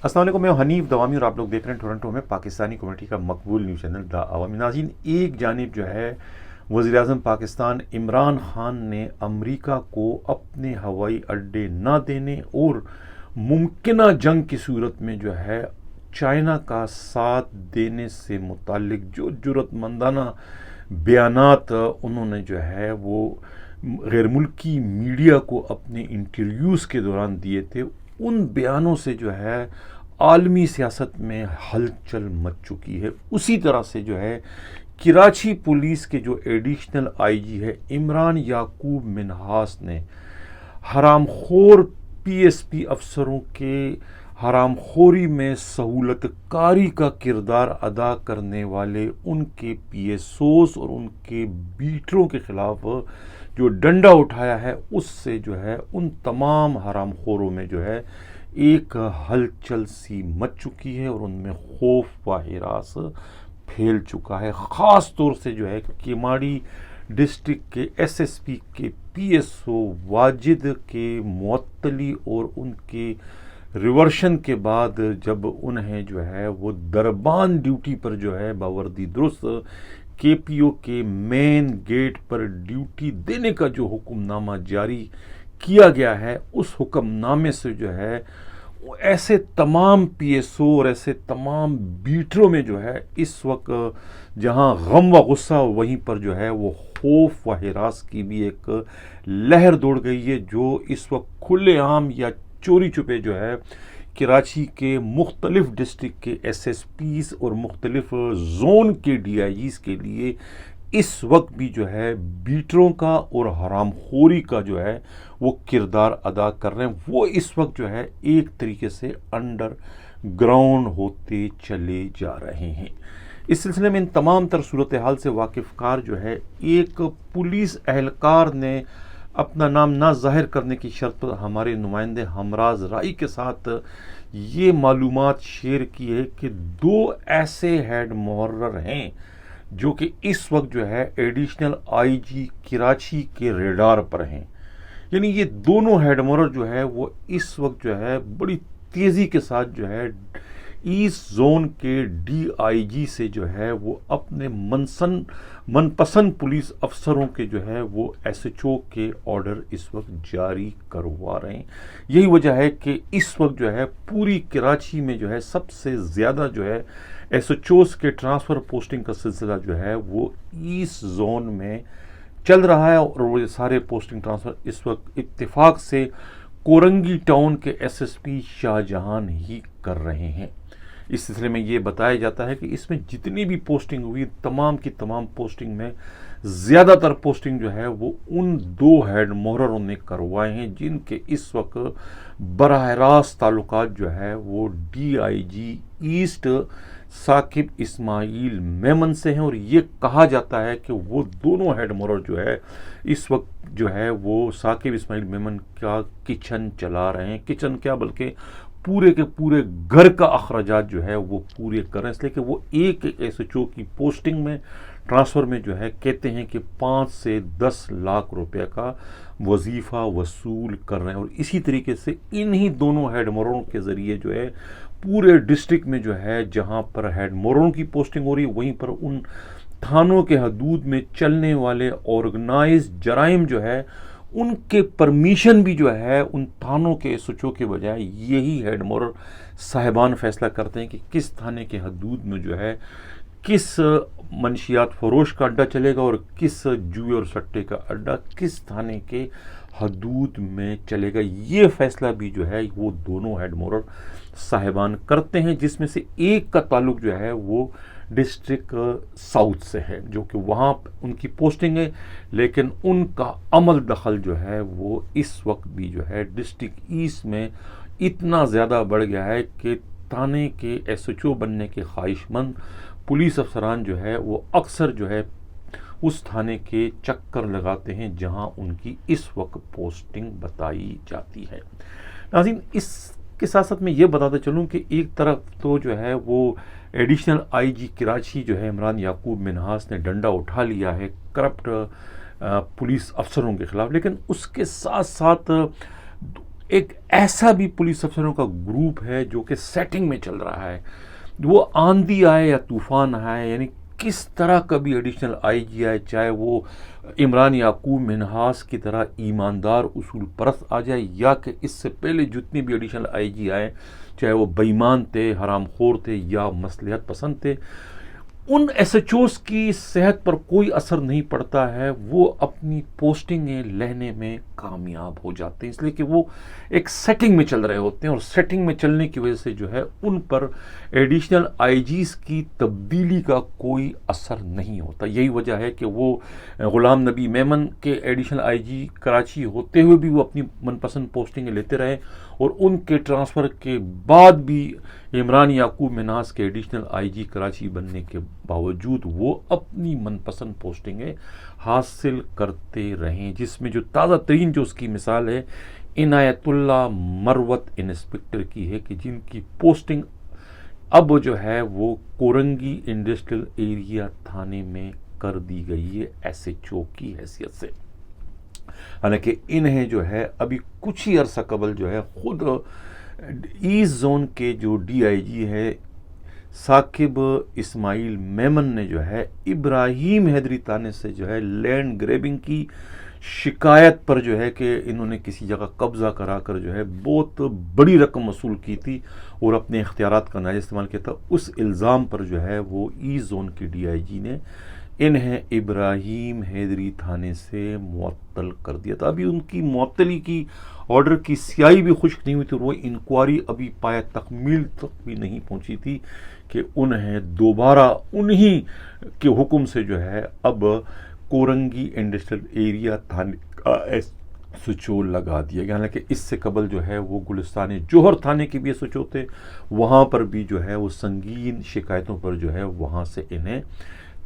السلام علیکم، میں حنیف دوامی اور آپ لوگ دیکھ رہے ہیں ٹورنٹو میں پاکستانی کمیونٹی کا مقبول نیوز چینل دا عوامی. ناظرین، ایک جانب جو ہے وزیر اعظم پاکستان عمران خان نے امریکہ کو اپنے ہوائی اڈے نہ دینے اور ممکنہ جنگ کی صورت میں جو ہے چائنا کا ساتھ دینے سے متعلق جو جرأت مندانہ بیانات انہوں نے جو ہے وہ غیر ملکی میڈیا کو اپنے انٹرویوز کے دوران دیے تھے، ان بیانوں سے جو ہے عالمی سیاست میں ہلچل مچ چکی ہے. اسی طرح سے جو ہے کراچی پولیس کے جو ایڈیشنل آئی جی ہے عمران یعقوب منہاس نے حرام خور پی ایس پی افسروں کے حرام خوری میں سہولت کاری کا کردار ادا کرنے والے ان کے پی ایس اوز اور ان کے بیٹروں کے خلاف جو ڈنڈا اٹھایا ہے، اس سے جو ہے ان تمام حرام خوروں میں جو ہے ایک ہلچل سی مچ چکی ہے اور ان میں خوف و ہراس پھیل چکا ہے. خاص طور سے جو ہے کیماڑی ڈسٹرکٹ کے ایس ایس پی کے پی ایس او واجد کے معطلی اور ان کے ریورشن کے بعد جب انہیں جو ہے وہ دربان ڈیوٹی پر جو ہے باوردی درست کے پی او کے مین گیٹ پر ڈیوٹی دینے کا جو حکم نامہ جاری کیا گیا ہے، اس حکم نامے سے جو ہے ایسے تمام پی ایس او اور ایسے تمام بیٹروں میں جو ہے اس وقت جہاں غم و غصہ وہیں پر جو ہے وہ خوف و ہراس کی بھی ایک لہر دوڑ گئی ہے، جو اس وقت کھلے عام یا چوری چھپے جو ہے کراچی کے مختلف ڈسٹرکٹ کے ایس ایس پیز اور مختلف زون کے ڈی آئی جیز کے لیے اس وقت بھی جو ہے بیٹروں کا اور حرام خوری کا جو ہے وہ کردار ادا کر رہے ہیں. وہ اس وقت جو ہے ایک طریقے سے انڈر گراؤنڈ ہوتے چلے جا رہے ہیں. اس سلسلے میں ان تمام تر صورتحال سے واقف کار جو ہے ایک پولیس اہلکار نے اپنا نام نہ ظاہر کرنے کی شرط پر ہمارے نمائندے ہمراز رائی کے ساتھ یہ معلومات شیئر کی ہے کہ 2 ایسے ہیڈ محرر ہیں جو کہ اس وقت جو ہے ایڈیشنل آئی جی کراچی کے ریڈار پر ہیں. یعنی یہ دونوں ہیڈ محرر جو ہے وہ اس وقت جو ہے بڑی تیزی کے ساتھ جو ہے ایسٹ زون کے ڈی آئی جی سے جو ہے وہ اپنے من پسند پولیس افسروں کے جو ہے وہ ایس ایچ او کے آرڈر اس وقت جاری کروا رہے ہیں. یہی وجہ ہے کہ اس وقت جو ہے پوری کراچی میں جو ہے سب سے زیادہ جو ہے ایس ایچ اوز کے ٹرانسفر پوسٹنگ کا سلسلہ جو ہے وہ ایسٹ زون میں چل رہا ہے اور وہ سارے پوسٹنگ ٹرانسفر اس وقت اتفاق سے کورنگی ٹاؤن کے S S P Shah Jahan ہی کر رہے ہیں. اس سلسلے میں یہ بتایا جاتا ہے کہ اس میں جتنی بھی پوسٹنگ ہوئی تمام کی تمام پوسٹنگ میں زیادہ تر پوسٹنگ جو ہے وہ ان 2 ہیڈ محرروں نے کروائے ہیں جن کے اس وقت براہ راست تعلقات جو ہے وہ D I G east Saqib Ismail Memon سے ہیں. اور یہ کہا جاتا ہے کہ وہ دونوں ہیڈ محرر جو ہے اس وقت جو ہے وہ ثاقب اسماعیل میمن کا کچن چلا رہے ہیں. کچن کیا بلکہ پورے کے پورے گھر کا اخراجات جو ہے وہ پورے کر رہے ہیں، اس لیے کہ وہ ایک ایس ایچ او کی پوسٹنگ میں ٹرانسفر میں جو ہے کہتے ہیں کہ 5 سے 10 لاکھ روپے کا وظیفہ وصول کر رہے ہیں. اور اسی طریقے سے انہی دونوں ہیڈ محرروں کے ذریعے جو ہے پورے ڈسٹرکٹ میں جو ہے جہاں پر ہیڈ محرروں کی پوسٹنگ ہو رہی ہے وہیں پر ان تھانوں کے حدود میں چلنے والے آرگنائز جرائم جو ہے ان کے پرمیشن بھی جو ہے ان تھانوں کے ایس ایچ او کے بجائے یہی ہیڈ محرر صاحبان فیصلہ کرتے ہیں کہ کس تھانے کے حدود میں جو ہے کس منشیات فروش کا اڈہ چلے گا اور کس جوئے اور سٹے کا اڈہ کس تھانے کے حدود میں چلے گا. یہ فیصلہ بھی جو ہے وہ دونوں ہیڈ محرر صاحبان کرتے ہیں، جس میں سے ایک کا تعلق جو ہے وہ ڈسٹرکٹ ساؤتھ سے ہے جو کہ وہاں ان کی پوسٹنگ ہے، لیکن ان کا عمل دخل جو ہے وہ اس وقت بھی جو ہے ڈسٹرکٹ ایسٹ میں اتنا زیادہ بڑھ گیا ہے کہ تھانے کے ایس ایچ او بننے کے خواہش مند پولیس افسران جو ہے وہ اکثر جو ہے اس تھانے کے چکر لگاتے ہیں جہاں ان کی اس وقت پوسٹنگ بتائی جاتی ہے. ناظرین، اس کے ساتھ ساتھ میں یہ بتاتا چلوں کہ ایک طرف تو جو ہے وہ ایڈیشنل آئی جی کراچی جو ہے عمران یعقوب منہاس نے ڈنڈا اٹھا لیا ہے کرپٹ پولیس افسروں کے خلاف، لیکن اس کے ساتھ ساتھ ایک ایسا بھی پولیس افسروں کا گروپ ہے جو کہ سیٹنگ میں چل رہا ہے، وہ آندھی آئے یا طوفان آئے، یعنی کس طرح کا بھی ایڈیشنل آئی جی آئے، چاہے وہ عمران یعقوب منہاس کی طرح ایماندار اصول پرست آ جائے، یا کہ اس سے پہلے جتنے بھی ایڈیشنل آئی جی آئے چاہے وہ بے ایمان تھے، حرام خور تھے یا مصلحت پسند تھے، ان ایس ایچ اوز کی صحت پر کوئی اثر نہیں پڑتا ہے، وہ اپنی پوسٹنگیں لینے میں کامیاب ہو جاتے ہیں، اس لیے کہ وہ ایک سیٹنگ میں چل رہے ہوتے ہیں، اور سیٹنگ میں چلنے کی وجہ سے جو ہے ان پر ایڈیشنل آئی جیز کی تبدیلی کا کوئی اثر نہیں ہوتا۔ یہی وجہ ہے کہ وہ غلام نبی میمن کے ایڈیشنل آئی جی کراچی ہوتے ہوئے بھی وہ اپنی من پسند پوسٹنگیں لیتے رہے، اور ان کے ٹرانسفر کے بعد بھی عمران یعقوب منہاس کے ایڈیشنل آئی جی کراچی بننے کے باوجود وہ اپنی من پسند پوسٹنگیں حاصل کرتے رہیں، جس میں جو تازہ ترین جو اس کی مثال ہے عنایت اللہ مروت انسپکٹر کی ہے، کہ جن کی پوسٹنگ اب جو ہے وہ کورنگی انڈسٹریل ایریا تھانے میں کر دی گئی ہے ایس ایچ او کی حیثیت سے۔ حالانکہ انہیں جو ہے ابھی کچھ ہی عرصہ قبل جو ہے خود ایسٹ زون کے جو ڈی آئی جی ہے ثاقب اسماعیل میمن نے جو ہے ابراہیم حیدری تھانے سے جو ہے لینڈ گریبنگ کی شکایت پر جو ہے کہ انہوں نے کسی جگہ قبضہ کرا کر جو ہے بہت بڑی رقم وصول کی تھی اور اپنے اختیارات کا ناجائز استعمال کیا تھا، اس الزام پر جو ہے وہ ایسٹ زون کی ڈی آئی جی نے انہیں ابراہیم حیدری تھانے سے معطل کر دیا تھا۔ ابھی ان کی معطلی کی آرڈر کی سیاہی بھی خشک نہیں ہوئی تھی، اور وہ انکوائری ابھی پایہ تکمیل تک بھی نہیں پہنچی تھی کہ انہیں دوبارہ انہی کے حکم سے جو ہے اب کورنگی انڈسٹریل ایریا تھانے کا ایس ایچ او لگا دیا گیا۔ حالانکہ اس سے قبل جو ہے وہ گلستان جوہر تھانے کے بھی ایس ایچ او تھے، وہاں پر بھی جو ہے وہ سنگین شکایتوں پر جو ہے وہاں سے انہیں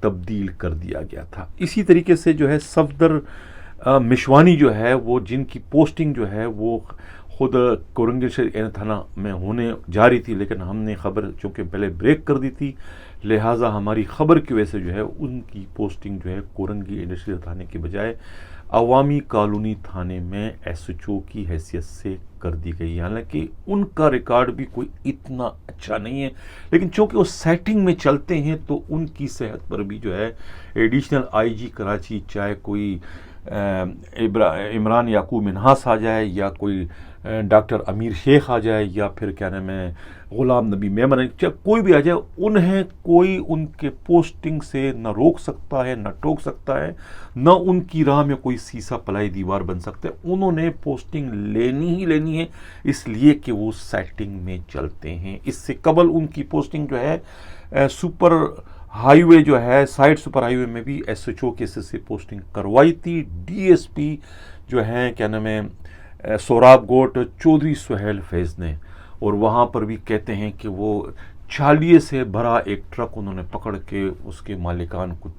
تبدیل کر دیا گیا تھا۔ اسی طریقے سے جو ہے صفدر مشوانی جو ہے وہ جن کی پوسٹنگ جو ہے وہ خود کورنگی تھانہ میں ہونے جا رہی تھی، لیکن ہم نے خبر چونکہ پہلے بریک کر دی تھی، لہٰذا ہماری خبر کی وجہ سے جو ہے ان کی پوسٹنگ جو ہے کورنگی انڈسٹریل تھانے کے بجائے عوامی کالونی تھانے میں ایس ایچ او کی حیثیت سے کر دی گئی۔ حالانکہ ان کا ریکارڈ بھی کوئی اتنا اچھا نہیں ہے، لیکن چونکہ وہ سیٹنگ میں چلتے ہیں تو ان کی صحت پر بھی جو ہے ایڈیشنل آئی جی کراچی چاہے کوئی عمران یعقوب منہاس آ جائے یا کوئی ڈاکٹر امیر شیخ آ جائے یا پھر کیا نام ہے غلام نبی میمن، چاہے کوئی بھی آ جائے، انہیں کوئی ان کے پوسٹنگ سے نہ روک سکتا ہے نہ ٹوک سکتا ہے، نہ ان کی راہ میں کوئی سیسا پلائی دیوار بن سکتا ہے۔ انہوں نے پوسٹنگ لینی ہی لینی ہے، اس لیے کہ وہ سیٹنگ میں چلتے ہیں۔ اس سے قبل ان کی پوسٹنگ جو ہے سپر ہائی وے جو ہے سائڈ سپر ہائی وے میں بھی ایس ایچ او کے سے پوسٹنگ کروائی تھی۔ ڈی ایس پی جو ہیں کیا نام ہے سوراب گوٹ چودھری سہیل فیض نے، اور وہاں پر بھی کہتے ہیں کہ وہ چھالیے سے بھرا ایک ٹرک انہوں نے پکڑ کے اس کے مالکان کو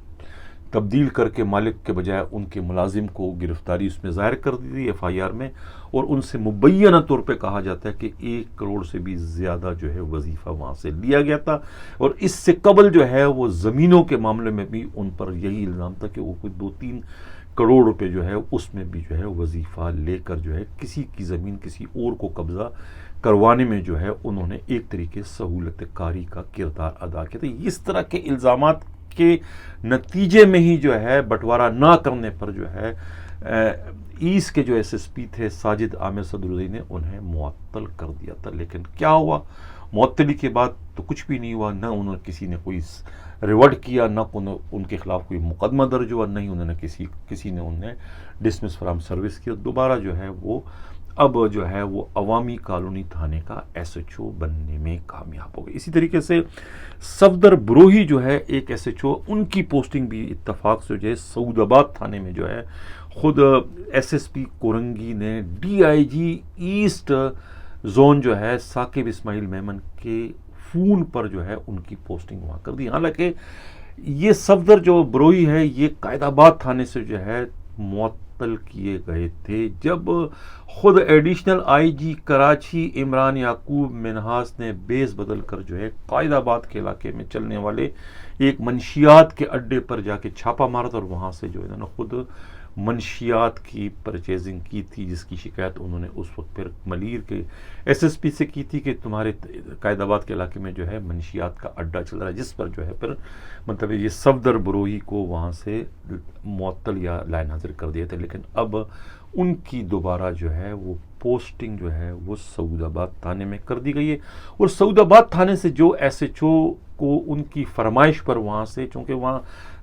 تبدیل کر کے مالک کے بجائے ان کے ملازم کو گرفتاری اس میں ظاہر کر دی تھی ایف آئی آر میں، اور ان سے مبینہ طور پہ کہا جاتا ہے کہ 1 کروڑ سے بھی زیادہ جو ہے وظیفہ وہاں سے لیا گیا تھا، اور اس سے قبل جو ہے وہ زمینوں کے معاملے میں بھی ان پر یہی الزام تھا کہ وہ کوئی 2-3 کروڑ روپے جو ہے اس میں بھی جو ہے وظیفہ لے کر جو ہے کسی کی زمین کسی اور کو قبضہ کروانے میں جو ہے انہوں نے ایک طریقے سہولت کاری کا کردار ادا کیا تھا۔ اس طرح کے الزامات کے نتیجے میں ہی جو ہے بٹوارہ نہ کرنے پر جو ہے ایسٹ کے جو ایس ایس پی تھے ساجد عامر صدرالدین نے انہیں معطل کر دیا تھا۔ لیکن کیا ہوا؟ معطلی کے بعد تو کچھ بھی نہیں ہوا، نہ انہوں نے کسی نے کوئی ریورٹ کیا، نہ ان کے خلاف کوئی مقدمہ درج ہوا، نہ ہی انہوں نے کسی نے انہیں ڈسمس فرام سروس کیا۔ دوبارہ جو ہے وہ اب جو ہے وہ عوامی کالونی تھانے کا ایس ایچ او بننے میں کامیاب ہو گئی۔ اسی طریقے سے صفدر بروہی جو ہے ایک ایس ایچ او، ان کی پوسٹنگ بھی اتفاق سے جو ہے سعود آباد تھانے میں جو ہے خود ایس ایس پی کورنگی نے D I G east zone جو ہے ثاقب اسماعیل میمن کے فون پر جو ہے ان کی پوسٹنگ وہاں کر دی۔ حالانکہ یہ صفدر جو بروہی ہے یہ قائد آباد تھانے سے جو ہے معطل کیے گئے تھے، جب خود ایڈیشنل آئی جی کراچی عمران یعقوب منہاس نے بیس بدل کر جو ہے قائد آباد کے علاقے میں چلنے والے ایک منشیات کے اڈے پر جا کے چھاپا مارا تھا، اور وہاں سے جو ہے نا خود منشیات کی پرچیزنگ کی تھی، جس کی شکایت انہوں نے اس وقت پھر ملیر کے SSP سے کی تھی کہ تمہارے قائد آباد کے علاقے میں جو ہے منشیات کا اڈہ چل رہا ہے، جس پر جو ہے پھر مطلب یہ صفدر بروہی کو وہاں سے معطل یا لائن حاضر کر دیے تھے. لیکن اب ان کی دوبارہ جو ہے وہ پوسٹنگ جو ہے وہ سعود آباد تھانے میں کر دی گئی ہے. اور سعود آباد تھانے سے جو SHO کو ان کی فرمائش پر وہاں سے، چونکہ وہاں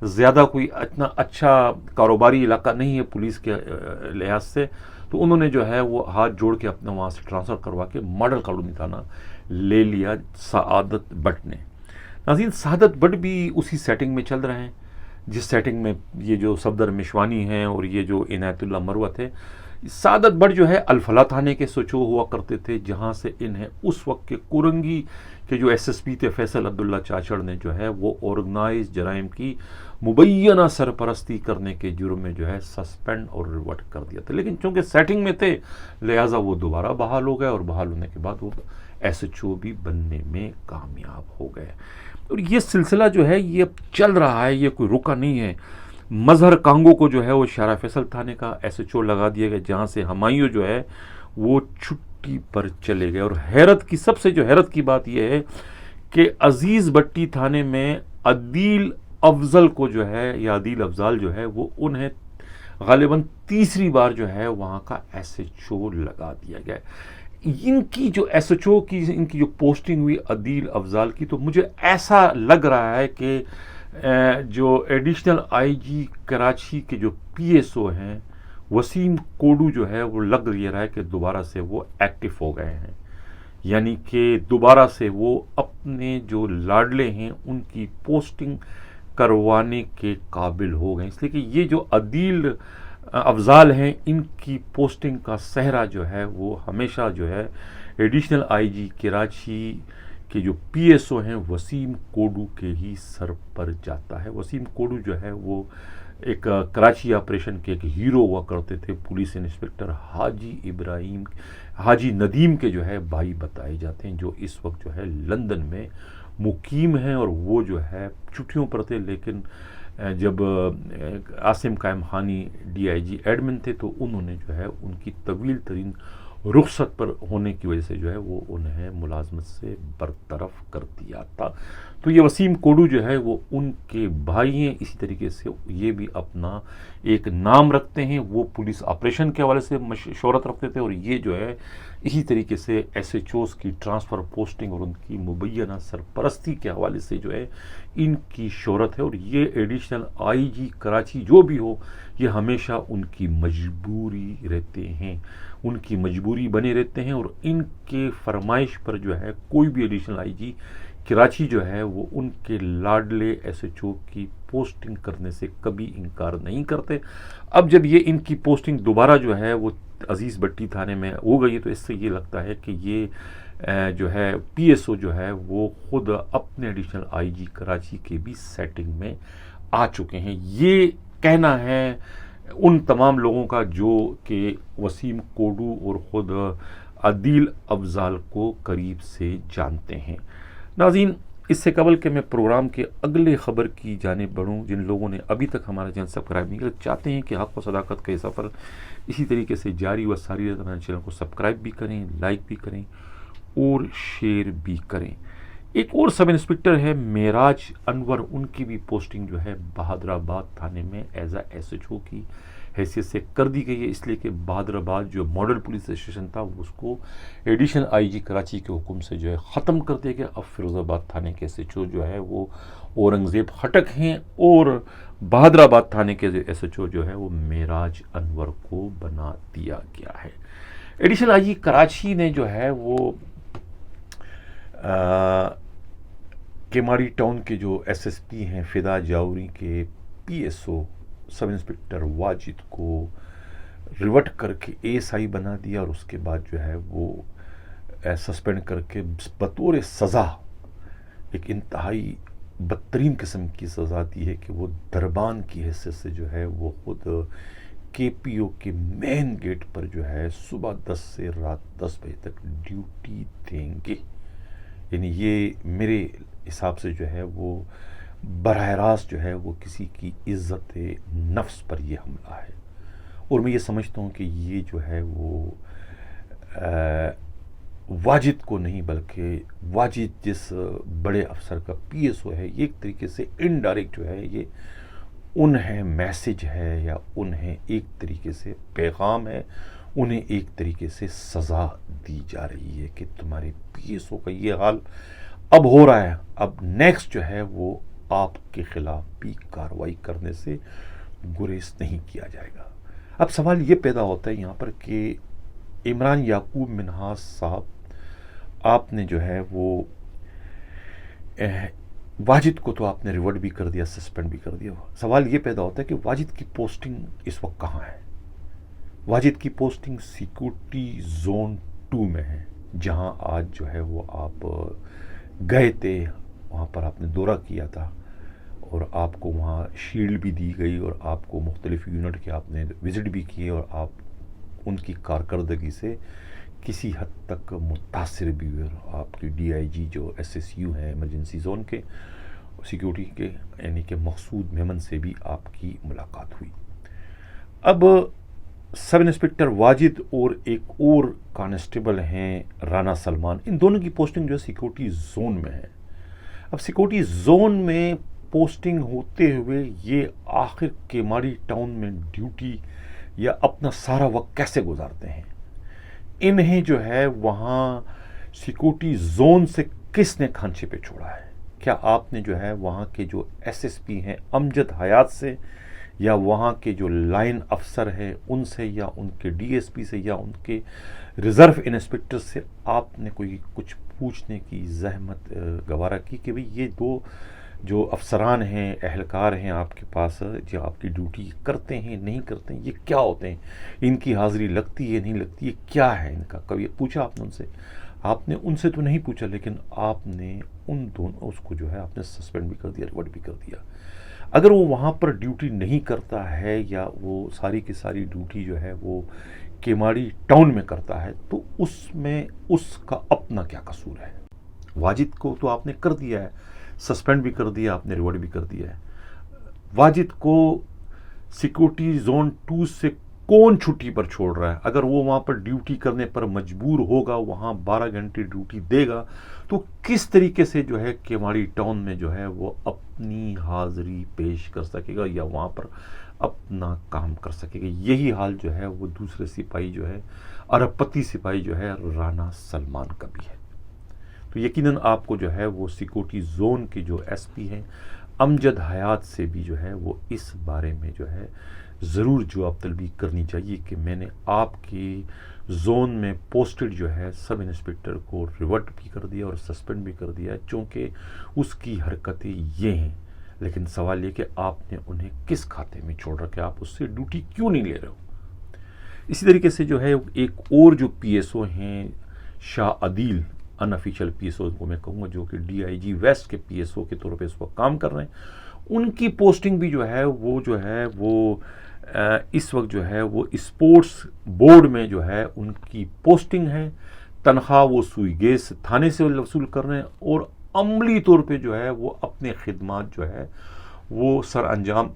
زیادہ کوئی اتنا اچھا کاروباری علاقہ نہیں ہے پولیس کے لحاظ سے، تو انہوں نے جو ہے وہ ہاتھ جوڑ کے اپنا وہاں سے ٹرانسفر کروا کے ماڈل کالونی تھانہ لے لیا سعادت بٹ نے. ناظرین، سعادت بٹ بھی اسی سیٹنگ میں چل رہے ہیں جس سیٹنگ میں یہ جو صفدر مشوانی ہیں اور یہ جو عنایت اللہ مروت ہے. سعادت بٹ جو ہے الفلاح تھانے کے SHO ہوا کرتے تھے، جہاں سے انہیں اس وقت کے کورنگی کے جو SSP تھے فیصل عبداللہ چاچڑ نے جو ہے وہ آرگنائز جرائم کی مبینہ سرپرستی کرنے کے جرم میں جو ہے سسپینڈ اور ریورٹ کر دیا تھا. لیکن چونکہ سیٹنگ میں تھے لہٰذا وہ دوبارہ بحال ہو گئے، اور بحال ہونے کے بعد وہ SHO بھی بننے میں کامیاب ہو گئے. اور یہ سلسلہ جو ہے یہ چل رہا ہے، یہ کوئی رکا نہیں ہے. مظہر کانگو کو جو ہے وہ شارع فیصل تھانے کا SHO لگا دیا گیا، جہاں سے ہمایوں جو ہے وہ چھٹی پر چلے گئے. اور سب سے جو حیرت کی بات یہ ہے کہ عزیز بٹی تھانے میں عدیل افضل کو جو ہے یا عدیل افضال جو ہے وہ انہیں غالباً تیسری بار جو ہے وہاں کا SHO لگا دیا گیا. ان کی جو SHO کی ان کی جو پوسٹنگ ہوئی عدیل افضال کی، تو مجھے ایسا لگ رہا ہے کہ جو ایڈیشنل IG کراچی کے جو PSO ہیں وسیم کوڈو جو ہے وہ لگ رہا ہے کہ دوبارہ سے وہ ایکٹیو ہو گئے ہیں، یعنی کہ دوبارہ سے وہ اپنے جو لاڈلے ہیں ان کی پوسٹنگ کروانے کے قابل ہو گئے. اس لیے کہ یہ جو عدیل افضال ہیں ان کی پوسٹنگ کا صحرا جو ہے وہ ہمیشہ جو ہے ایڈیشنل IG کراچی کہ جو PSO ہیں وسیم کوڈو کے ہی سر پر جاتا ہے. وسیم کوڈو جو ہے وہ ایک کراچی آپریشن کے ایک ہیرو ہوا کرتے تھے. پولیس انسپکٹر حاجی ندیم کے جو ہے بھائی بتائے جاتے ہیں، جو اس وقت جو ہے لندن میں مقیم ہیں. اور وہ جو ہے چھٹیوں پر تھے، لیکن جب عاصم قائم خانی DIG ایڈمن تھے تو انہوں نے جو ہے ان کی طویل ترین رخصت پر ہونے کی وجہ سے جو ہے وہ انہیں ملازمت سے برطرف کر دیا تھا. تو یہ وسیم کوڈو جو ہے وہ ان کے بھائی ہیں. اسی طریقے سے یہ بھی اپنا ایک نام رکھتے ہیں، وہ پولیس آپریشن کے حوالے سے شہرت رکھتے تھے، اور یہ جو ہے اسی طریقے سے SHOs کی ٹرانسفر پوسٹنگ اور ان کی مبینہ سرپرستی کے حوالے سے جو ہے ان کی شہرت ہے. اور یہ ایڈیشنل IG کراچی جو بھی ہو یہ ہمیشہ ان کی مجبوری رہتے ہیں، ان کی مجبوری بنے رہتے ہیں. اور ان کے فرمائش پر جو ہے کوئی بھی ایڈیشنل IG کراچی جو ہے وہ ان کے لاڈلے SHO کی پوسٹنگ کرنے سے کبھی انکار نہیں کرتے. اب جب یہ ان کی پوسٹنگ دوبارہ جو ہے وہ عزیز بٹی تھانے میں ہو گئی، تو اس سے یہ لگتا ہے کہ یہ جو ہے PSO جو ہے وہ خود اپنے ایڈیشنل IG کراچی کے بھی سیٹنگ میں آ چکے ہیں. یہ کہنا ہے ان تمام لوگوں کا جو کہ وسیم کوڈو اور خود عدیل افضال کو قریب سے جانتے ہیں. ناظرین، اس سے قبل کہ میں پروگرام کے اگلے خبر کی جانب بڑھوں، جن لوگوں نے ابھی تک ہمارا چینل سبسکرائب نہیں کیا چاہتے ہیں کہ حق و صداقت کا یہ سفر اسی طریقے سے جاری و ساری رہے، ہمارے چینل کو سبسکرائب بھی کریں، لائک بھی کریں اور شیئر بھی کریں. ایک اور سب انسپکٹر ہے معراج انور، ان کی بھی پوسٹنگ جو ہے بہادر آباد تھانے میں ایز اے SHO کی حیثیت سے کر دی گئی ہے، اس لیے کہ بہادر آباد جو ماڈل پولیس اسٹیشن تھا اس کو ایڈیشنل IG کراچی کے حکم سے جو ہے ختم کر دیا گیا. اب فیروز آباد تھانے کے SHO جو ہے وہ اورنگزیب خٹک ہیں، اور بہادر آباد تھانے کے SHO جو ہے وہ معراج انور کو بنا دیا گیا ہے. ایڈیشنل IG کراچی نے جو ہے وہ کیماڑی ٹاؤن کے جو SSP ہیں فدا جاوری کے PSO سب انسپکٹر واجد کو ریورٹ کر کے ASI بنا دیا، اور اس کے بعد جو ہے وہ سسپینڈ کر کے بطور سزا ایک انتہائی بدترین قسم کی سزا دی ہے کہ وہ دربان کی حیثیت سے جو ہے وہ خود KPO کے مین گیٹ پر جو ہے صبح 10 سے رات 10 بجے تک ڈیوٹی دیں گے. یعنی یہ میرے حساب سے جو ہے وہ براہ راست جو ہے وہ کسی کی عزت نفس پر یہ حملہ ہے. اور میں یہ سمجھتا ہوں کہ یہ جو ہے وہ واجد کو نہیں بلکہ واجد جس بڑے افسر کا پی ایس او ہے، یہ ایک طریقے سے انڈائریکٹ جو ہے یہ انہیں میسج ہے یا انہیں ایک طریقے سے پیغام ہے، انہیں ایک طریقے سے سزا دی جا رہی ہے کہ تمہارے پی ایس او کا یہ حال اب ہو رہا ہے، اب نیکسٹ جو ہے وہ آپ کے خلاف بھی کارروائی کرنے سے گریز نہیں کیا جائے گا۔ اب سوال یہ پیدا ہوتا ہے یہاں پر کہ عمران یعقوب منہاس صاحب، آپ نے جو ہے وہ واجد کو تو آپ نے ریورٹ بھی کر دیا، سسپینڈ بھی کر دیا۔ سوال یہ پیدا ہوتا ہے کہ واجد کی پوسٹنگ اس وقت کہاں ہے؟ واجد کی پوسٹنگ سیکورٹی زون 2 میں ہے، جہاں آج جو ہے وہ آپ گئے تھے، وہاں پر آپ نے دورہ کیا تھا اور آپ کو وہاں شیلڈ بھی دی گئی اور آپ کو مختلف یونٹ کے آپ نے وزٹ بھی کیے اور آپ ان کی کارکردگی سے کسی حد تک متاثر بھی ہوئے اور آپ کی ڈی آئی جی جو ایس ایس یو ہیں ایمرجنسی زون کے سیکیورٹی کے یعنی کہ مقصود میمن سے بھی آپ کی ملاقات ہوئی۔ اب سب انسپکٹر واجد اور ایک اور کانسٹیبل ہیں رانا سلمان، ان دونوں کی پوسٹنگ جو ہے سیکورٹی زون میں ہے۔ اب سیکورٹی زون میں پوسٹنگ ہوتے ہوئے یہ آخر کیماڑی ٹاؤن میں ڈیوٹی یا اپنا سارا وقت کیسے گزارتے ہیں؟ انہیں جو ہے وہاں سیکورٹی زون سے کس نے کھانچے پہ چھوڑا ہے؟ کیا آپ نے جو ہے وہاں کے جو ایس ایس پی ہیں امجد حیات سے یا وہاں کے جو لائن افسر ہیں ان سے یا ان کے ڈی ایس پی سے یا ان کے ریزرو انسپکٹر سے آپ نے کوئی کچھ پوچھنے کی زحمت گوارا کی کہ بھئی یہ دو جو افسران ہیں، اہلکار ہیں آپ کے پاس جو آپ کی ڈیوٹی کرتے ہیں نہیں کرتے ہیں، یہ کیا ہوتے ہیں، ان کی حاضری لگتی ہے نہیں لگتی ہے، کیا ہے ان کا؟ کبھی پوچھا آپ نے ان سے؟ آپ نے ان سے تو نہیں پوچھا، لیکن آپ نے ان دونوں اس کو جو ہے آپ نے سسپینڈ بھی کر دیا، ریورٹ بھی کر دیا۔ اگر وہ وہاں پر ڈیوٹی نہیں کرتا ہے یا وہ ساری کی ساری ڈیوٹی جو ہے وہ کیماڑی ٹاؤن میں کرتا ہے تو اس میں اس کا اپنا کیا قصور ہے؟ واجد کو تو آپ نے کر دیا ہے، سسپینڈ بھی کر دیا آپ نے، ریورٹ بھی کر دیا ہے۔ واجد کو سیکورٹی زون 2 سے کون چھٹی پر چھوڑ رہا ہے؟ اگر وہ وہاں پر ڈیوٹی کرنے پر مجبور ہوگا، وہاں 12 گھنٹے ڈیوٹی دے گا تو کس طریقے سے جو ہے کیماڑی ٹاؤن میں جو ہے وہ اپنی حاضری پیش کر سکے گا یا وہاں پر اپنا کام کر سکے گا؟ یہی حال جو ہے وہ دوسرے سپاہی جو ہے ارب پتی سپاہی جو ہے رانا سلمان کا بھی ہے۔ تو یقیناً آپ کو جو ہے وہ سیکورٹی زون کے جو ایس پی ہیں امجد حیات سے بھی جو ہے وہ اس بارے میں جو ہے ضرور جواب طلبی کرنی چاہیے کہ میں نے آپ کی زون میں پوسٹڈ جو ہے سب انسپکٹر کو ریورٹ بھی کر دیا اور سسپینڈ بھی کر دیا چونکہ اس کی حرکتیں یہ ہیں، لیکن سوال یہ کہ آپ نے انہیں کس کھاتے میں چھوڑ رکھا، آپ اس سے ڈیوٹی کیوں نہیں لے رہے ہو؟ اسی طریقے سے جو ہے ایک اور جو پی ایس او ہیں شاہ عدیل، ان آفیشیل پی ایس او کو میں کہوں گا، جو کہ ڈی آئی جی ویسٹ کے پی ایس او کے طور پہ اس وقت کام کر رہے ہیں، ان کی پوسٹنگ بھی جو ہے وہ اس وقت جو ہے وہ اسپورٹس بورڈ میں جو ہے ان کی پوسٹنگ ہے، تنخواہ وہ سوئی گیس تھانے سے وصول کر رہے ہیں اور عملی طور پہ جو ہے وہ اپنے خدمات جو ہے وہ سر انجام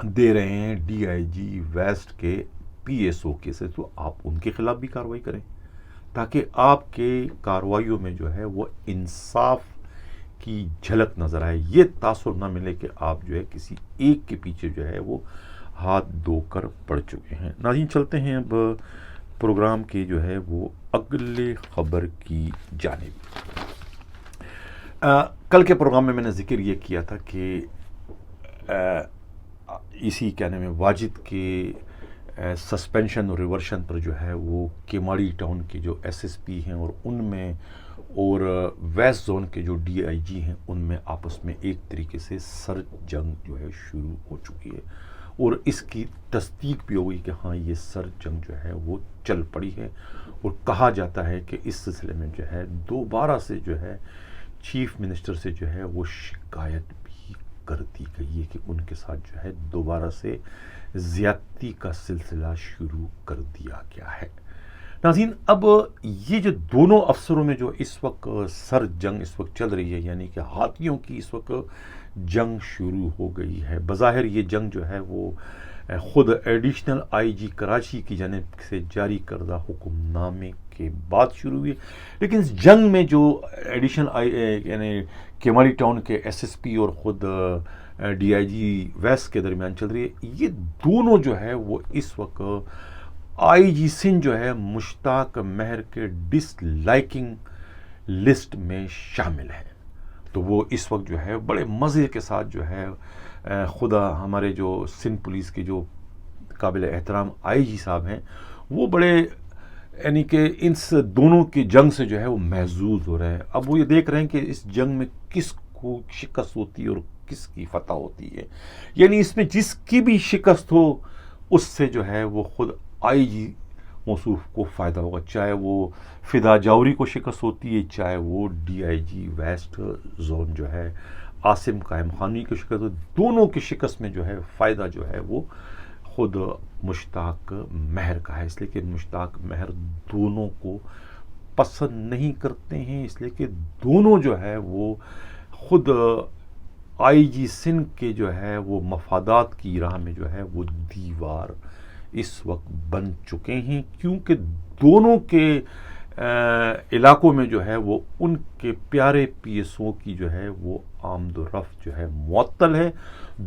دے رہے ہیں ڈی آئی جی ویسٹ کے پی ایس او کے سے۔ تو آپ ان کے خلاف بھی کارروائی کریں تاکہ آپ کے کارروائیوں میں جو ہے وہ انصاف کی جھلک نظر آئے، یہ تاثر نہ ملے کہ آپ جو ہے کسی ایک کے پیچھے جو ہے وہ ہاتھ دھو کر پڑ چکے ہیں۔ ناظرین چلتے ہیں اب پروگرام کے جو ہے وہ اگلے خبر کی جانب۔ کل کے پروگرام میں نے ذکر یہ کیا تھا کہ اسی کیا نام ہے واجد کے سسپینشن اور ریورشن پر جو ہے وہ کیماڑی ٹاؤن کے جو ایس ایس پی ہیں اور ان میں اور ویسٹ زون کے جو ڈی آئی جی ہیں ان میں آپس میں ایک طریقے سے سر جنگ جو ہے شروع ہو چکی ہے اور اس کی تصدیق بھی ہو گئی کہ ہاں یہ سر جنگ جو ہے وہ چل پڑی ہے اور کہا جاتا ہے کہ اس سلسلے میں جو ہے دوبارہ سے جو ہے چیف منسٹر سے جو ہے وہ شکایت بھی کر دی گئی ہے کہ ان کے ساتھ جو ہے دوبارہ سے زیادتی کا سلسلہ شروع کر دیا گیا ہے۔ ناظرین اب یہ جو دونوں افسروں میں جو اس وقت سر جنگ اس وقت چل رہی ہے، یعنی کہ ہاتھیوں کی اس وقت جنگ شروع ہو گئی ہے، بظاہر یہ جنگ جو ہے وہ خود ایڈیشنل آئی جی کراچی کی جانب سے جاری کردہ حکم نامے کے بعد شروع ہوئی. لیکن اس جنگ میں جو ایڈیشنل یعنی کیمالی ٹاؤن کے ایس ایس پی اور خود ڈی آئی جی ویسٹ کے درمیان چل رہی ہے، یہ دونوں جو ہے وہ اس وقت آئی جی سندھ جو ہے مشتاق مہر کے ڈس لائکنگ لسٹ میں شامل ہے. تو وہ اس وقت جو ہے بڑے مزے کے ساتھ جو ہے خدا ہمارے جو سندھ پولیس کے جو قابل احترام آئی جی صاحب ہیں، وہ بڑے یعنی کہ ان دونوں کی جنگ سے جو ہے وہ محظوظ ہو رہے ہیں. اب وہ یہ دیکھ رہے ہیں کہ اس جنگ میں کس کو شکست ہوتی ہے اور کس کی فتح ہوتی ہے. یعنی اس میں جس کی بھی شکست ہو اس سے جو ہے وہ خود آئی جی موصوف کو فائدہ ہوگا، چاہے وہ فدا جوہری کو شکست ہوتی ہے، چاہے وہ D I G west zone جو ہے عاصم قائم خانی کی شکست ہو. دونوں کی شکست میں جو ہے فائدہ جو ہے وہ خود مشتاق مہر کا ہے، اس لیے کہ مشتاق مہر دونوں کو پسند نہیں کرتے ہیں، اس لیے کہ دونوں جو ہے وہ خود آئی جی سندھ کے جو ہے وہ مفادات کی راہ میں جو ہے وہ دیوار اس وقت بن چکے ہیں، کیونکہ دونوں کے علاقوں میں جو ہے وہ ان کے پیارے پی ایس او کی جو ہے وہ آمد و رفت جو ہے معطل ہے.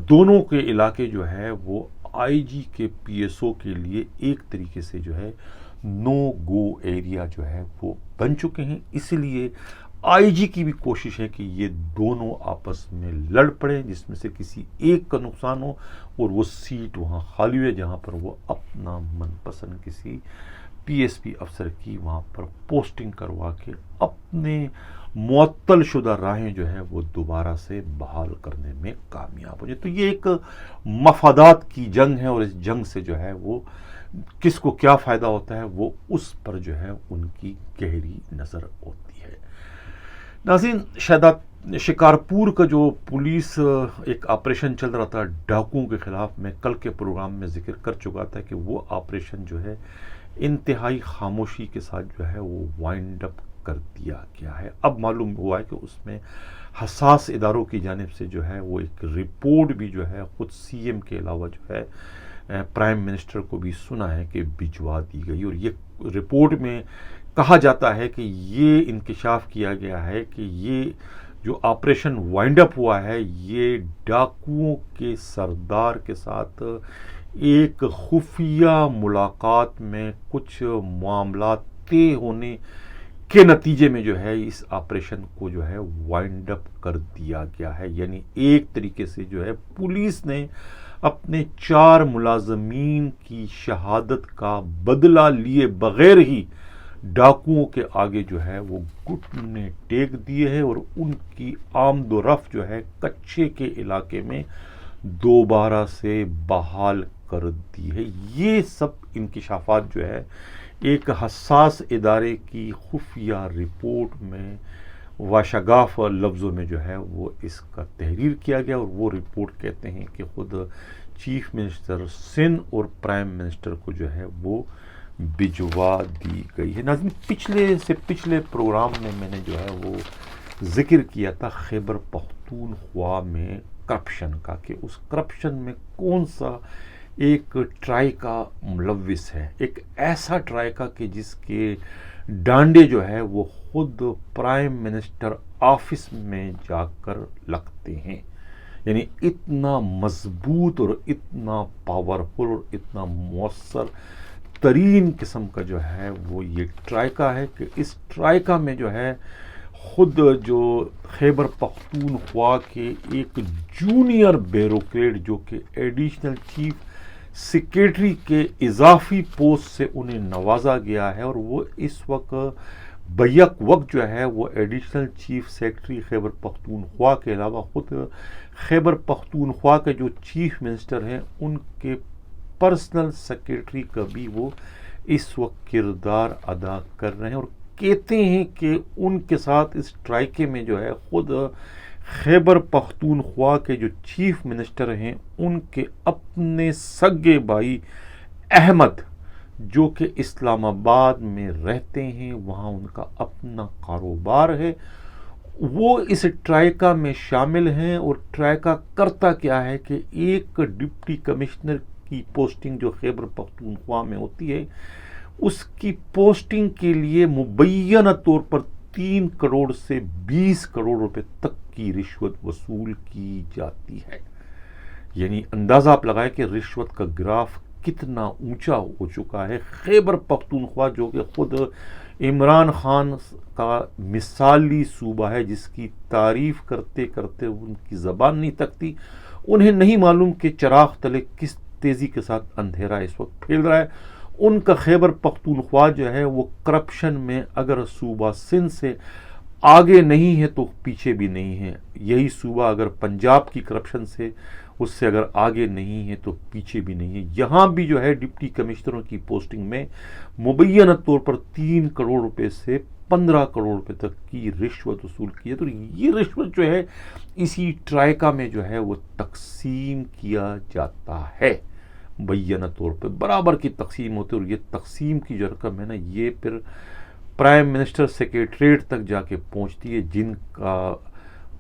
دونوں کے علاقے جو ہے وہ آئی جی کے پی ایس او کے لیے ایک طریقے سے جو ہے نو گو ایریا جو ہے وہ بن چکے ہیں. اس لیے آئی جی کی بھی کوشش ہے کہ یہ دونوں آپس میں لڑ پڑیں، جس میں سے کسی ایک کا نقصان ہو اور وہ سیٹ وہاں خالی ہوئے جہاں پر وہ اپنا من پسند کسی پی ایس پی افسر کی وہاں پر پوسٹنگ کروا کے اپنے معطل شدہ راہیں جو ہے وہ دوبارہ سے بحال کرنے میں کامیاب ہو جائے. تو یہ ایک مفادات کی جنگ ہے، اور اس جنگ سے جو ہے وہ کس کو کیا فائدہ ہوتا ہے وہ اس پر جو ہے ان کی گہری نظر ہوتی ہے. ناظرین، شکارپور کا جو پولیس ایک آپریشن چل رہا تھا ڈاکوؤں کے خلاف، میں کل کے پروگرام میں ذکر کر چکا تھا کہ وہ آپریشن جو ہے انتہائی خاموشی کے ساتھ جو ہے وہ وائنڈ اپ کر دیا گیا ہے. اب معلوم ہوا ہے کہ اس میں حساس اداروں کی جانب سے جو ہے وہ ایک رپورٹ بھی جو ہے خود سی ایم کے علاوہ جو ہے پرائم منسٹر کو بھی سنا ہے کہ بھجوا دی گئی، اور یہ رپورٹ میں کہا جاتا ہے کہ یہ انکشاف کیا گیا ہے کہ یہ جو آپریشن وائنڈ اپ ہوا ہے یہ ڈاکوؤں کے سردار کے ساتھ ایک خفیہ ملاقات میں کچھ معاملات طے ہونے کے نتیجے میں جو ہے اس آپریشن کو جو ہے وائنڈ اپ کر دیا گیا ہے. یعنی ایک طریقے سے جو ہے پولیس نے اپنے 4 ملازمین کی شہادت کا بدلہ لیے بغیر ہی ڈاکوؤں کے آگے جو ہے وہ گھٹنے ٹیک دیے ہیں اور ان کی آمد و رفت جو ہے کچے کے علاقے میں دوبارہ سے بحال کر دی ہے. یہ سب انکشافات جو ہے ایک حساس ادارے کی خفیہ رپورٹ میں واشگاف لفظوں میں جو ہے وہ اس کا تحریر کیا گیا، اور وہ رپورٹ کہتے ہیں کہ خود چیف منسٹر سندھ اور پرائم منسٹر کو جو ہے وہ بھجوا دی گئی ہے. ناظرین، پچھلے پروگرام میں میں نے جو ہے وہ ذکر کیا تھا خیبر پختونخوا میں کرپشن کا، کہ اس کرپشن میں کون سا ایک ٹرائیکا ملوث ہے، ایک ایسا ٹرائیکا کہ جس کے ڈانڈے جو ہے وہ خود پرائم منسٹر آفس میں جا کر لگتے ہیں. یعنی اتنا مضبوط اور اتنا پاورفل اور اتنا مؤثر ترین قسم کا جو ہے وہ یہ ٹرائیکا ہے کہ اس ٹرائیکا میں جو ہے خود جو خیبر پختونخوا کے ایک جونیئر بیوروکریٹ جو کہ ایڈیشنل چیف سیکریٹری کے اضافی پوسٹ سے انہیں نوازا گیا ہے، اور وہ اس وقت بیک وقت جو ہے وہ additional chief secretary Khyber Pakhtunkhwa کے علاوہ خود خیبر پختونخوا کے جو چیف منسٹر ہیں ان کے پرسنل سیکریٹری کا بھی وہ اس وقت کردار ادا کر رہے ہیں، اور کہتے ہیں کہ ان کے ساتھ اس ٹرائیکے میں جو ہے خود خیبر پختونخوا کے جو چیف منسٹر ہیں ان کے اپنے سگے بھائی احمد جو کہ اسلام آباد میں رہتے ہیں، وہاں ان کا اپنا کاروبار ہے، وہ اس ٹرائیکا میں شامل ہیں. اور ٹرائیکا کرتا کیا ہے کہ ایک ڈپٹی کمشنر کی پوسٹنگ جو خیبر پختونخوا میں ہوتی ہے اس کی پوسٹنگ کے لیے مبینہ طور پر 3 کروڑ سے 20 کروڑ روپے تک کی رشوت وصول کی جاتی ہے. یعنی اندازہ آپ لگائیں کہ رشوت کا گراف کتنا اونچا ہو چکا ہے. خیبر پختونخوا جو کہ خود عمران خان کا مثالی صوبہ ہے جس کی تعریف کرتے کرتے ان کی زبان نہیں تکتی، انہیں نہیں معلوم کہ چراغ تلے کس تیزی کے ساتھ اندھیرا اس وقت پھیل رہا ہے. ان کا خیبر پختونخوا جو ہے وہ کرپشن میں اگر صوبہ سندھ سے آگے نہیں ہے تو پیچھے بھی نہیں ہے. یہی صوبہ اگر پنجاب کی کرپشن سے اس سے اگر آگے نہیں ہے تو پیچھے بھی نہیں ہے. یہاں بھی جو ہے ڈپٹی کمشنروں کی پوسٹنگ میں مبینہ طور پر 3 کروڑ روپے سے 15 کروڑ روپے تک کی رشوت وصول کی ہے. تو یہ رشوت جو ہے اسی ٹرائکا میں جو ہے وہ تقسیم کیا جاتا ہے. مبینہ طور پہ برابر کی تقسیم ہوتی ہے، اور یہ تقسیم کی جو رقم ہے نا یہ پھر پرائم منسٹر سیکریٹریٹ تک جا کے پہنچتی ہے، جن کا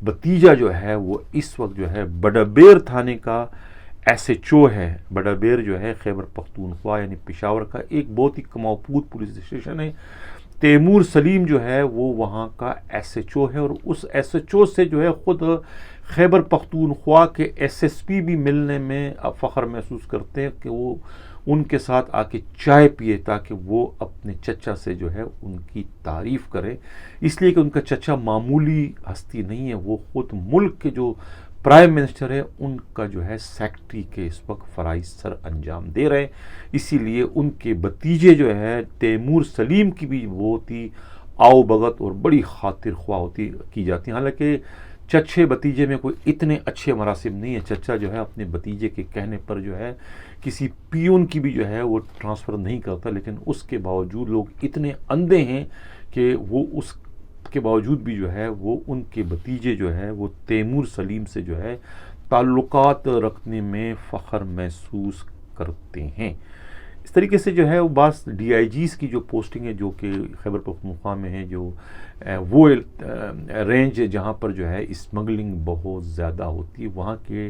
بتیجہ جو ہے وہ اس وقت جو ہے بڑابیر تھانے کا ایس ایچ او ہے. بڑابیر جو ہے خیبر پختونخوا یعنی پشاور کا ایک بہت ہی کماؤپوت پولیس اسٹیشن ہے. تیمور سلیم جو ہے وہ وہاں کا ایس ایچ او ہے، اور اس ایس ایچ او سے جو ہے خود خیبر پختونخوا کے ایس ایس پی بھی ملنے میں فخر محسوس کرتے ہیں کہ وہ ان کے ساتھ آ کے چائے پیے تاکہ وہ اپنے چچا سے جو ہے ان کی تعریف کریں، اس لیے کہ ان کا چچا معمولی ہستی نہیں ہے، وہ خود ملک کے جو پرائم منسٹر ہے ان کا جو ہے سیکٹری کے اس وقت فرائض سر انجام دے رہے ہیں. اسی لیے ان کے بتیجے جو ہے تیمور سلیم کی بھی بہت ہی آؤ بغت اور بڑی خاطر خواہ کی جاتی ہیں. حالانکہ چچے بتیجے میں کوئی اتنے اچھے مراسم نہیں ہے. چچا جو ہے اپنے بتیجے کے کہنے پر جو ہے کسی پیون کی بھی جو ہے وہ ٹرانسفر نہیں کرتا، لیکن اس کے باوجود لوگ اتنے اندھے ہیں کہ وہ اس کے باوجود بھی جو ہے وہ ان کے بتیجے جو ہے وہ تیمور سلیم سے جو ہے تعلقات رکھنے میں فخر محسوس کرتے ہیں. اس طریقے سے جو ہے وہ بعض ڈی آئی جیز کی جو پوسٹنگ ہے جو کہ خیبر پختونخوا میں ہے، جو وہ رینج جہاں پر جو ہے اسمگلنگ بہت زیادہ ہوتی ہے، وہاں کے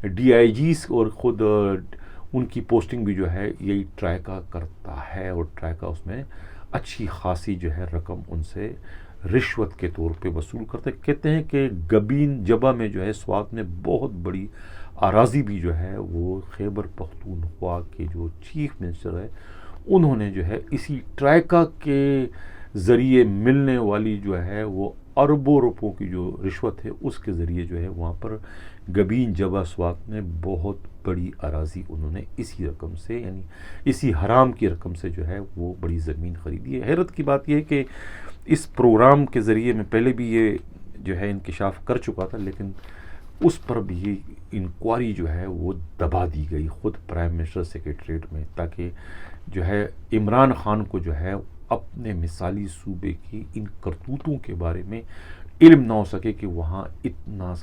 ڈی آئی جیز اور خود ان کی پوسٹنگ بھی جو ہے یہی ٹرائکا کرتا ہے، اور ٹرائکا اس میں اچھی خاصی جو ہے رقم ان سے رشوت کے طور پہ وصول کرتے. کہتے ہیں کہ گبین جبہ میں جو ہے سوات میں بہت بڑی اراضی بھی جو ہے وہ خیبر پختونخوا کے جو چیف منسٹر ہے انہوں نے جو ہے اسی ٹرائکا کے ذریعے ملنے والی جو ہے وہ اربوں روپوں کی جو رشوت ہے اس کے ذریعے جو ہے وہاں پر گبین جبہ سوات میں بہت بڑی اراضی انہوں نے اسی رقم سے یعنی اسی حرام کی رقم سے جو ہے وہ بڑی زمین خریدی ہے. حیرت کی بات یہ ہے کہ اس پروگرام کے ذریعے میں پہلے بھی یہ جو ہے انکشاف کر چکا تھا، لیکن اس پر بھی انکوائری جو ہے وہ دبا دی گئی خود پرائم منسٹر سیکریٹریٹ میں، تاکہ جو ہے عمران خان کو جو ہے اپنے مثالی صوبے کی ان کرتوتوں کے بارے میں علم نہ ہو سکے کہ وہاں اتنا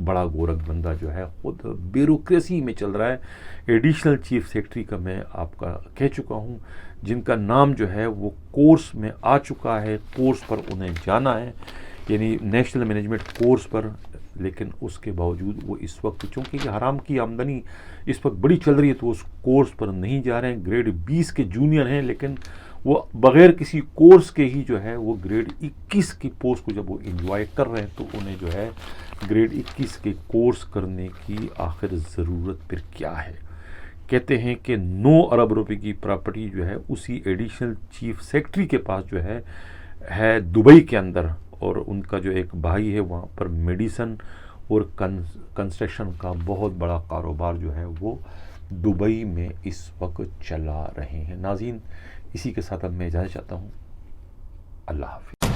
بڑا گورکھ بندہ جو ہے خود بیوروکریسی میں چل رہا ہے. ایڈیشنل چیف سیکرٹری کا میں آپ کا کہہ چکا ہوں، جن کا نام جو ہے وہ کورس میں آ چکا ہے، کورس پر انہیں جانا ہے یعنی نیشنل مینجمنٹ کورس پر، لیکن اس کے باوجود وہ اس وقت چونکہ حرام کی آمدنی اس وقت بڑی چل رہی ہے تو اس کورس پر نہیں جا رہے ہیں. گریڈ 20 کے جونیئر ہیں، لیکن وہ بغیر کسی کورس کے ہی جو ہے وہ گریڈ 21 کی پوسٹ کو جب وہ انجوائے کر رہے ہیں تو انہیں جو ہے گریڈ 21 کے کورس کرنے کی آخر ضرورت پھر کیا ہے. کہتے ہیں کہ 9 ارب روپے کی پراپرٹی جو ہے اسی ایڈیشنل چیف سیکرٹری کے پاس جو ہے دبئی کے اندر، اور ان کا جو ایک بھائی ہے وہاں پر میڈیسن اور کنسٹرکشن کا بہت بڑا کاروبار جو ہے وہ دبئی میں اس وقت چلا رہے ہیں. ناظرین، اسی کے ساتھ اب میں اجازت چاہتا ہوں. اللہ حافظ.